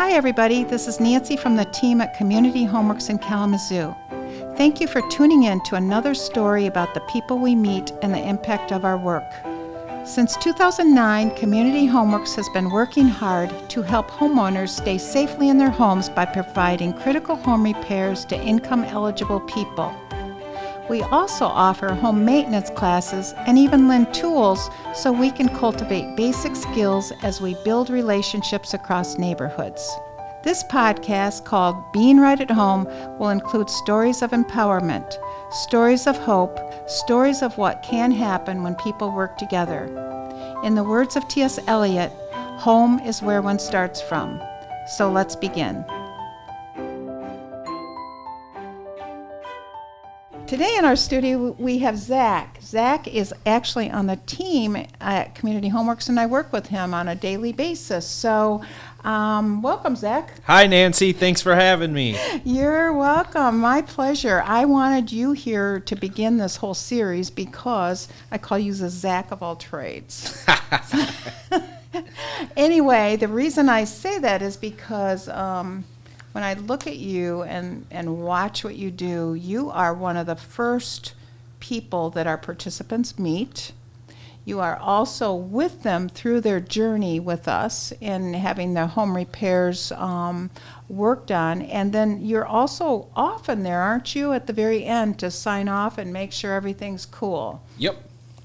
Hi everybody, this is Nancy from the team at Community Homeworks in Kalamazoo. Thank you for tuning in to another story about the people we meet and the impact of our work. Since 2009, Community Homeworks has been working hard to help homeowners stay safely in their homes by providing critical home repairs to income-eligible people. We also offer home maintenance classes and even lend tools so we can cultivate basic skills as we build relationships across neighborhoods. This podcast, called Being Right at Home, will include stories of empowerment, stories of hope, stories of what can happen when people work together. In the words of T.S. Eliot, home is where one starts from. So let's begin. Today in our studio we have Zack. Zack is actually on the team at Community Homeworks, and I work with him on a daily basis. So welcome, Zack. Hi, Nancy. Thanks for having me. You're welcome. My pleasure. I wanted you here to begin this whole series because I call you the Zack of all trades. Anyway, the reason I say that is because when I look at you and watch what you do, you are one of the first people that our participants meet. You are also with them through their journey with us in having their home repairs worked on. And then you're also often there, aren't you, at the very end to sign off and make sure everything's cool? Yep.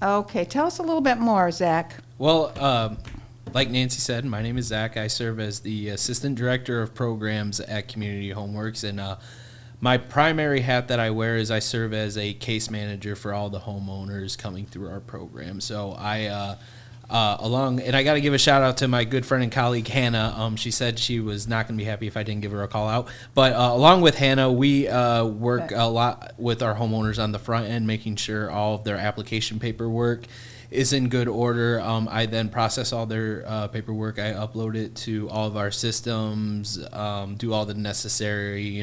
Okay, tell us a little bit more, Zack. Well, like Nancy said, my name is Zack. I serve as the Assistant Director of Programs at Community Homeworks, and my primary hat that I wear is I serve as a case manager for all the homeowners coming through our program. So and I got to give a shout out to my good friend and colleague Hannah. She said she was not going to be happy if I didn't give her a call out. But along with Hannah, we work a lot with our homeowners on the front end, making sure all of their application paperwork is in good order. I then process all their paperwork. I upload it to all of our systems, do all the necessary,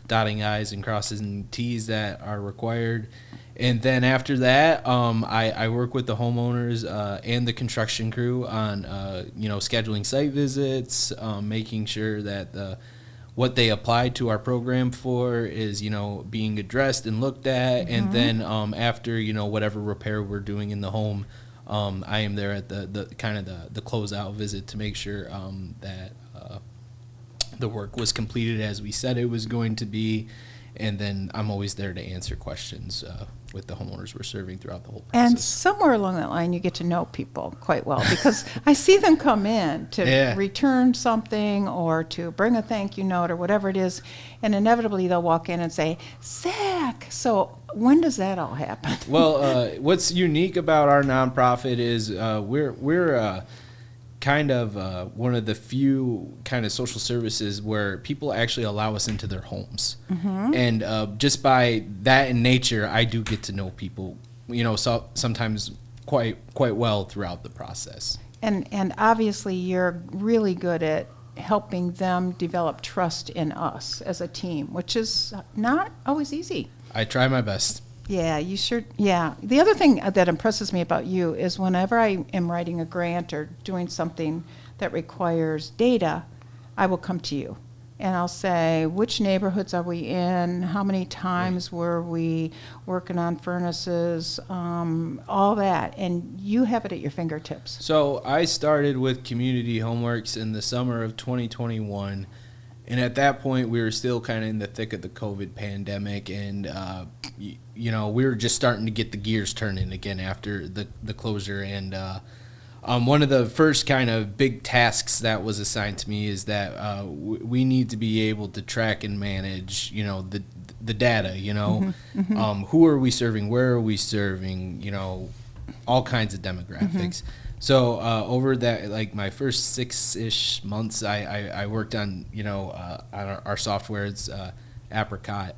dotting I's and crossing T's that are required. And then after that, I work with the homeowners and the construction crew on, scheduling site visits, making sure that what they applied to our program for is, being addressed and looked at. Mm-hmm. And then after, whatever repair we're doing in the home, I am there at the closeout visit to make sure that the work was completed as we said it was going to be. And then I'm always there to answer questions with the homeowners we're serving throughout the whole process. And somewhere along that line, you get to know people quite well because I see them come in to return something or to bring a thank you note or whatever it is, and inevitably they'll walk in and say, Zack. So when does that all happen? Well, what's unique about our nonprofit is we're kind of one of the few kind of social services where people actually allow us into their homes. Mm-hmm. And just by that in nature, I do get to know people, so sometimes quite well throughout the process. And obviously you're really good at helping them develop trust in us as a team, which is not always easy. I try my best. Yeah, you sure. Yeah. The other thing that impresses me about you is whenever I am writing a grant or doing something that requires data, I will come to you and I'll say, which neighborhoods are we in? How many times were we working on furnaces? All that. And you have it at your fingertips. So I started with Community Homeworks in the summer of 2021. And at that point, we were still kind of in the thick of the COVID pandemic, and we were just starting to get the gears turning again after the closure. And one of the first kind of big tasks that was assigned to me is that we need to be able to track and manage, the data. Mm-hmm, mm-hmm. Who are we serving? Where are we serving? All kinds of demographics. Mm-hmm. So over that, like my first 6-ish months, I worked on, on our software, it's Apricot,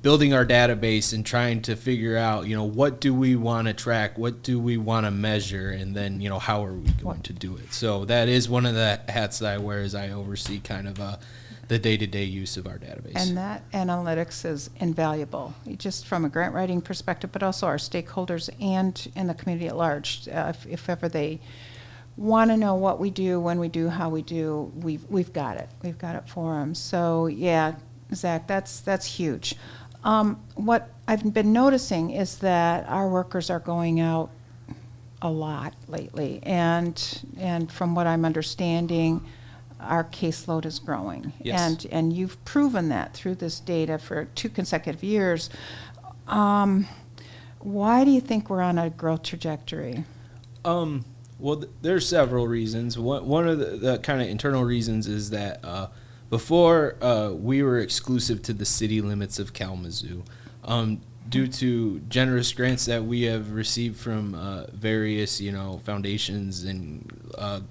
building our database and trying to figure out, what do we want to track, what do we want to measure, and then, how are we going to do it? So that is one of the hats that I wear, is I oversee kind of the day-to-day use of our database. And that analytics is invaluable, just from a grant writing perspective, but also our stakeholders and in the community at large, if ever they want to know what we do, when we do, how we do, we've got it. We've got it for them. So yeah, Zach, that's huge. What I've been noticing is that our workers are going out a lot lately, and from what I'm understanding, our caseload is growing. Yes. And you've proven that through this data for 2 consecutive years. Why do you think we're on a growth trajectory? Well, there's several reasons. One of the kind of internal reasons is that before we were exclusive to the city limits of Kalamazoo. Due to generous grants that we have received from various, foundations and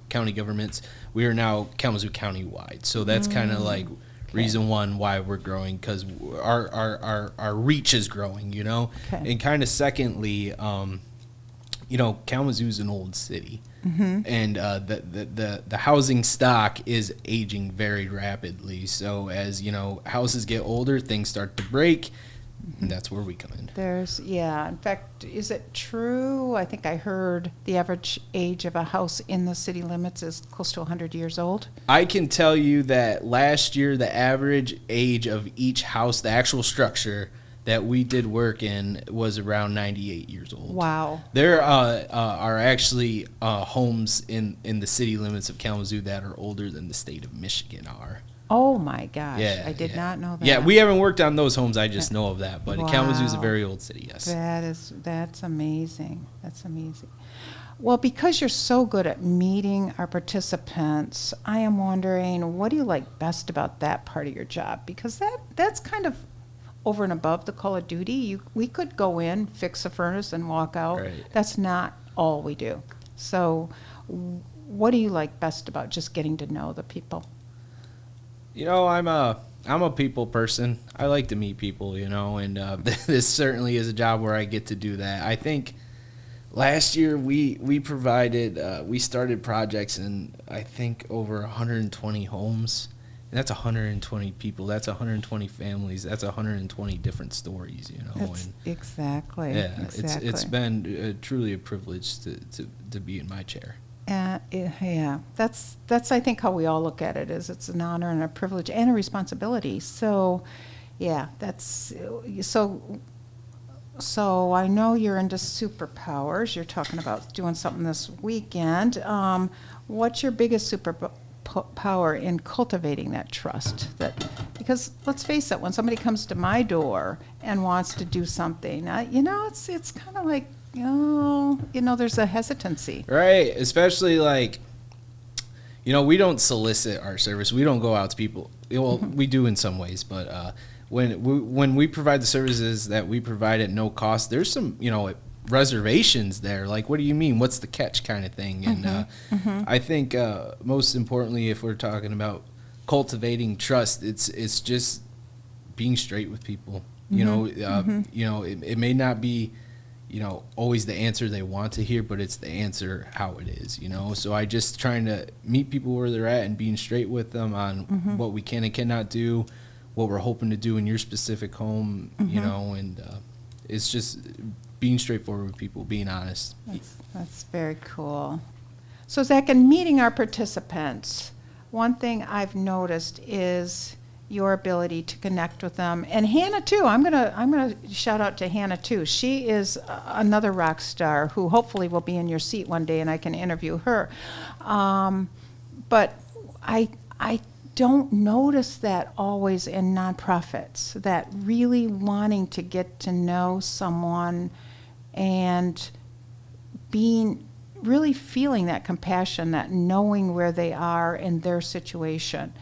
county governments, we are now Kalamazoo County-wide. So that's kind of like reason one why we're growing, because our reach is growing, Okay. And kind of secondly, Kalamazoo's an old city, and the housing stock is aging very rapidly. So as houses get older, things start to break, and that's where we come in. In fact, is it true? I think I heard the average age of a house in the city limits is close to 100 years old. I can tell you that last year, the average age of each house, the actual structure that we did work in, was around 98 years old. Wow. There are actually homes in the city limits of Kalamazoo that are older than the state of Michigan are. Oh my gosh, Yeah, I did not know that. Yeah, we haven't worked on those homes. I just know of that. But Kalamazoo is a Wow. very old city, yes. That's amazing. That's amazing. Well, because you're so good at meeting our participants, I am wondering, what do you like best about that part of your job? Because that's kind of over and above the call of duty. We could go in, fix a furnace, and walk out. Right. That's not all we do. So what do you like best about just getting to know the people? I'm a people person. I like to meet people, and this certainly is a job where I get to do that. I think last year we provided, we started projects in, I think, over 120 homes. And that's 120 people. That's 120 families. That's 120 different stories, Exactly. Yeah, exactly. it's been truly a privilege to be in my chair. Yeah, that's I think how we all look at it, is it's an honor and a privilege and a responsibility. So, yeah, that's so I know you're into superpowers. You're talking about doing something this weekend. What's your biggest superpower in cultivating that trust? Because let's face it, when somebody comes to my door and wants to do something, it's kind of like, there's a hesitancy. Right, especially we don't solicit our service. We don't go out to people. Well, we do in some ways, but when we provide the services that we provide at no cost, there's some, reservations there. Like, what do you mean? What's the catch, kind of thing? And I think most importantly, if we're talking about cultivating trust, it's just being straight with people. It may not be always the answer they want to hear, but it's the answer how it is, So I just trying to meet people where they're at and being straight with them on what we can and cannot do, what we're hoping to do in your specific home, and it's just being straightforward with people, being honest. That's very cool. So Zach, in meeting our participants, one thing I've noticed is your ability to connect with them, and Hannah too. I'm gonna shout out to Hannah too. She is another rock star who hopefully will be in your seat one day, and I can interview her. But I don't notice that always in nonprofits. That really wanting to get to know someone and really feeling that compassion, that knowing where they are in their situation.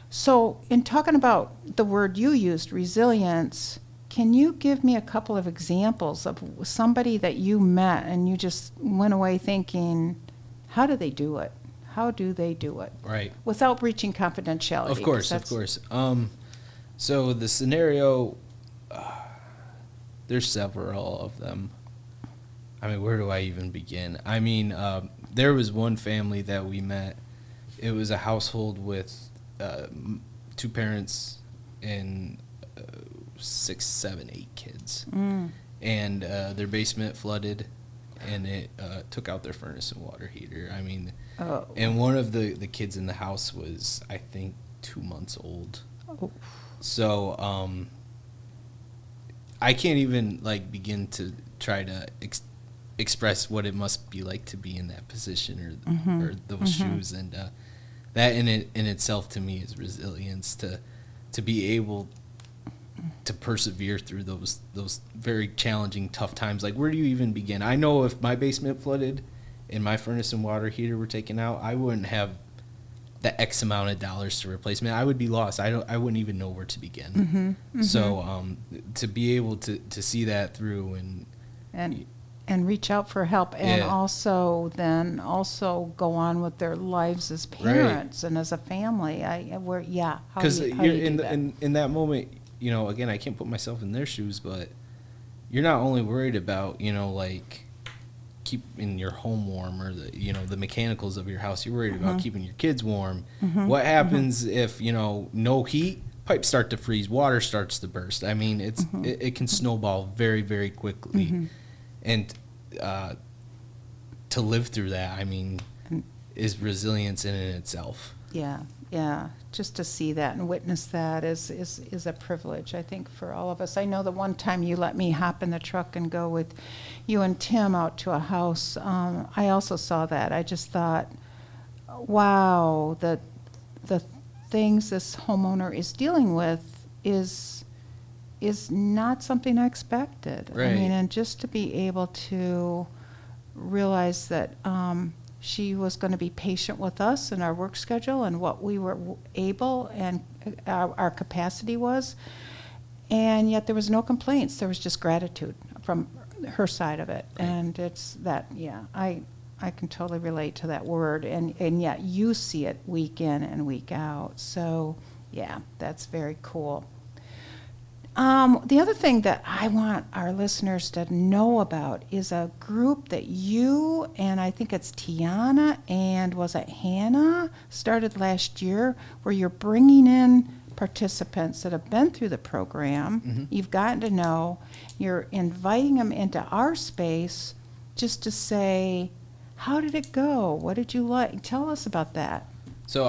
So in talking about the word you used, resilience, can you give me a couple of examples of somebody that you met and you just went away thinking, how do they do it? How do they do it? Right. Without breaching confidentiality. Of course. So the scenario, there's several of them. I mean, where do I even begin? I mean, there was one family that we met. It was a household with 2 parents and 6, 7, 8 kids. And their basement flooded, and it took out their furnace and water heater. I mean, Oh. and one of the kids in the house was, I think, 2 months old. Oh. So I can't even like begin to try to express what it must be like to be in that position or those shoes, and that in itself to me is resilience, to be able to persevere through those very challenging, tough times. Like, where do you even begin? I know if my basement flooded and my furnace and water heater were taken out, I wouldn't have the X amount of dollars to replace me. I would be lost. I wouldn't even know where to begin. So to be able to see that through and reach out for help, and Yeah. also go on with their lives as parents and as a family. Because in that moment, you know, again, I can't put myself in their shoes, but you're not only worried about, you know, like keeping your home warm or the mechanicals of your house. You're worried about keeping your kids warm. What happens if, you know, no heat? Pipes start to freeze, water starts to burst. I mean, it can snowball very, very quickly, and to live through that, I mean, is resilience in itself. Yeah. Just to see that and witness that is a privilege, I think, for all of us. I know the one time you let me hop in the truck and go with you and Tim out to a house, I also saw that. I just thought, wow, the things this homeowner is dealing with is not something I expected. Right. I mean, and just to be able to realize that she was going to be patient with us and our work schedule and what we were able and our capacity was, and yet there was no complaints. There was just gratitude from her side of it. Right. And it's that, I can totally relate to that word, and yet you see it week in and week out. So yeah, that's very cool. The other thing that I want our listeners to know about is a group that you and I think it's Tiana and was it Hannah started last year, where you're bringing in participants that have been through the program. You've gotten to know, you're inviting them into our space just to say, how did it go? What did you like? Tell us about that. So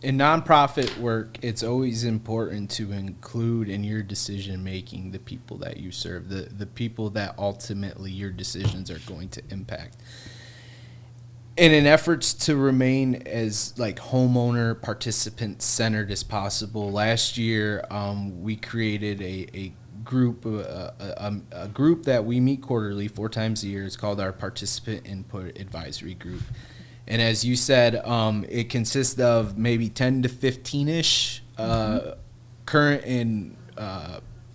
in nonprofit work, it's always important to include in your decision making the people that you serve, the people that ultimately your decisions are going to impact. And in efforts to remain as like homeowner participant centered as possible, last year we created a group that we meet quarterly, 4 times a year. It's called our Participant Input Advisory Group. And as you said, it consists of maybe 10 to 15-ish current and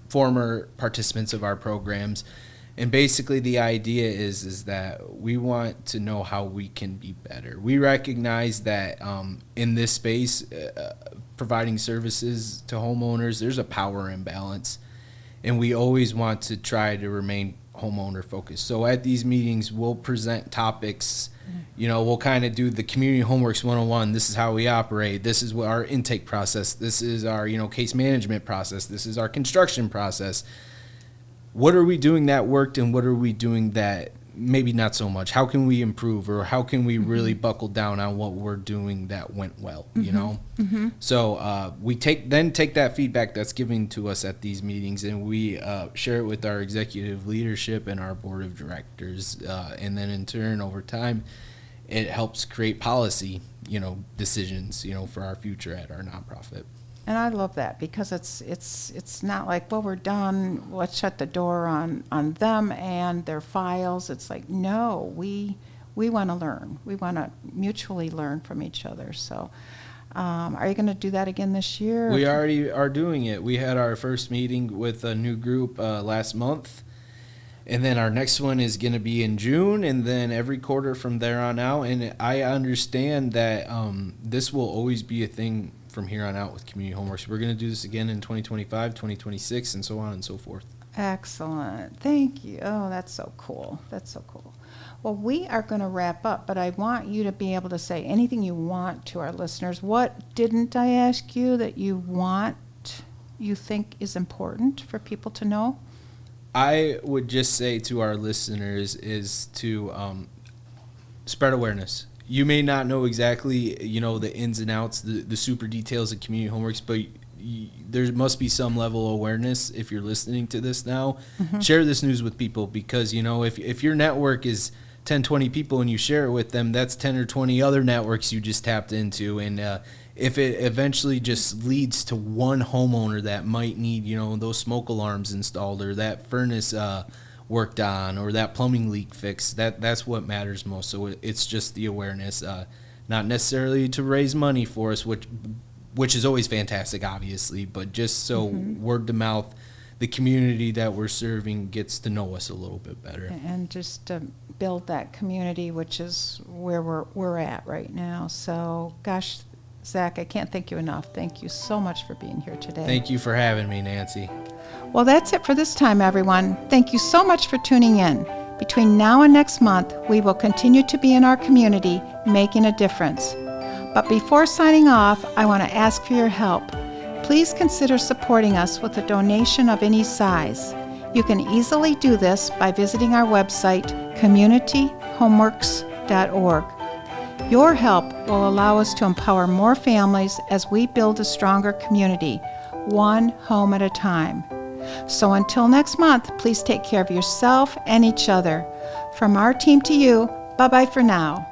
former participants of our programs. And basically the idea is that we want to know how we can be better. We recognize that in this space, providing services to homeowners, there's a power imbalance. And we always want to try to remain homeowner focused. So at these meetings, we'll present topics. You know, we'll kind of do the Community Homeworks 101. This is how we operate. This is what our intake process. This is our, case management process. This is our construction process. What are we doing that worked, and what are we doing that maybe not so much? How can we improve, or how can we really buckle down on what we're doing that went well, So we take that feedback that's given to us at these meetings, and we share it with our executive leadership and our board of directors, and then in turn, over time, it helps create policy, decisions, for our future at our nonprofit. And I love that, because it's not like, well, we're done, let's shut the door on them and their files. It's like, no, we want to learn. We want to mutually learn from each other. So are you going to do that again this year? We already are doing it. We had our first meeting with a new group last month. And then our next one is going to be in June, and then every quarter from there on out. And I understand that this will always be a thing from here on out with Community Homeworks. We're going to do this again in 2025, 2026, and so on and so forth. Excellent. Thank you. Oh, that's so cool. That's so cool. Well, we are going to wrap up, but I want you to be able to say anything you want to our listeners. What didn't I ask you that you think is important for people to know? I would just say to our listeners is to spread awareness. You may not know exactly, the ins and outs, the super details of community homeworks, but there must be some level of awareness if you're listening to this now. Mm-hmm. Share this news with people because, if your network is 10, 20 people and you share it with them, that's 10 or 20 other networks you just tapped into. And if it eventually just leads to one homeowner that might need, those smoke alarms installed or that furnace worked on or that plumbing leak fixed, that's what matters most. So it's just the awareness, not necessarily to raise money for us, which is always fantastic, obviously, but just so word to mouth, the community that we're serving gets to know us a little bit better. And just to build that community, which is where we're at right now. So, gosh, Zack, I can't thank you enough. Thank you so much for being here today. Thank you for having me, Nancy. Well, that's it for this time, everyone. Thank you so much for tuning in. Between now and next month, we will continue to be in our community, making a difference. But before signing off, I want to ask for your help. Please consider supporting us with a donation of any size. You can easily do this by visiting our website, communityhomeworks.org. Your help will allow us to empower more families as we build a stronger community, one home at a time. So until next month, please take care of yourself and each other. From our team to you, bye-bye for now.